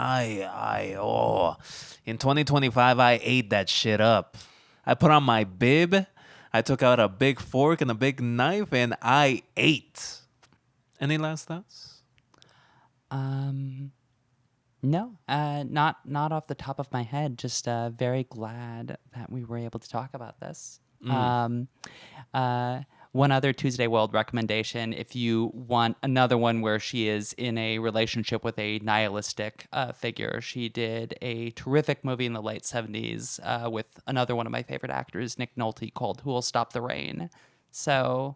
in 2025 I ate that shit up. I put on my bib, I took out a big fork and a big knife, and I ate. Any last thoughts? No, not off the top of my head. Just very glad that we were able to talk about this. One other Tuesday Weld recommendation, if you want another one where she is in a relationship with a nihilistic figure, she did a terrific movie in the late 70s with another one of my favorite actors, Nick Nolte, called Who Will Stop the Rain? So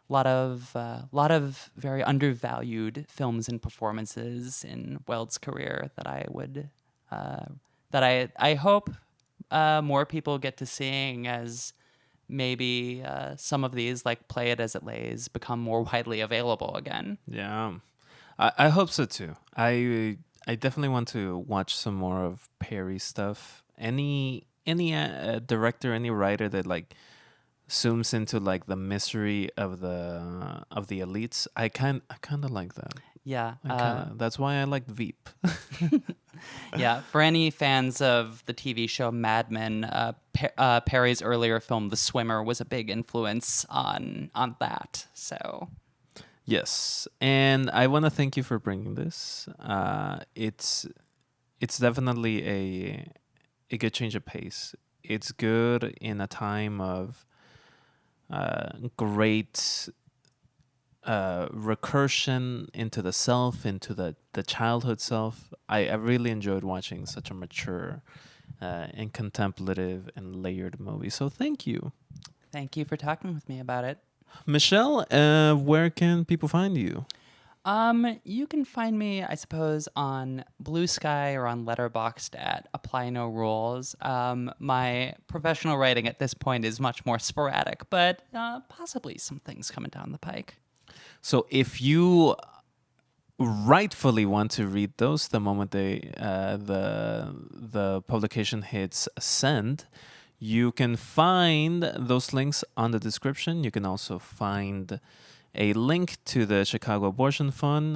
a lot of very undervalued films and performances in Weld's career that I hope more people get to seeing, as maybe some of these, like Play It As It Lays, become more widely available again. Yeah, I hope so too. I definitely want to watch some more of Perry's stuff. Any director, any writer that like zooms into like the misery of the elites, I kind of like that. Yeah, That's why I like Veep. yeah. For any fans of the TV show Mad Men, Perry's earlier film The Swimmer was a big influence on that. So Yes, and I want to thank you for bringing this. It's definitely a good change of pace. It's good in a time of great recursion into the self, into the childhood self. I really enjoyed watching such a mature and contemplative and layered movie. So thank you. Thank you for talking with me about it. Michelle, where can people find you? You can find me, I suppose, on Blue Sky or on Letterboxd at Apply No Rules. My professional writing at this point is much more sporadic, but possibly some things coming down the pike. So if you rightfully want to read those the moment the publication hits send, you can find those links on the description. You can also find a link to the Chicago Abortion Fund.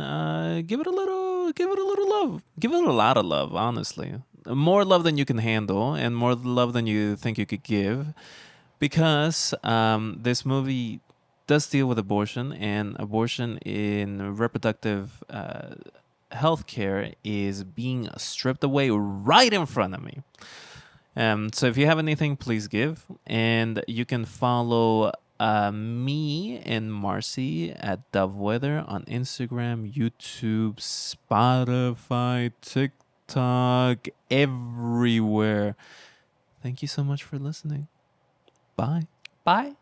Give it a little love. Give it a lot of love, honestly. More love than you can handle, and more love than you think you could give, because this movie does deal with abortion, and abortion in reproductive healthcare is being stripped away right in front of me. So if you have anything, please give. And you can follow me and Marcy at Dovewhether on Instagram, YouTube, Spotify, TikTok, everywhere. Thank you so much for listening. Bye. Bye.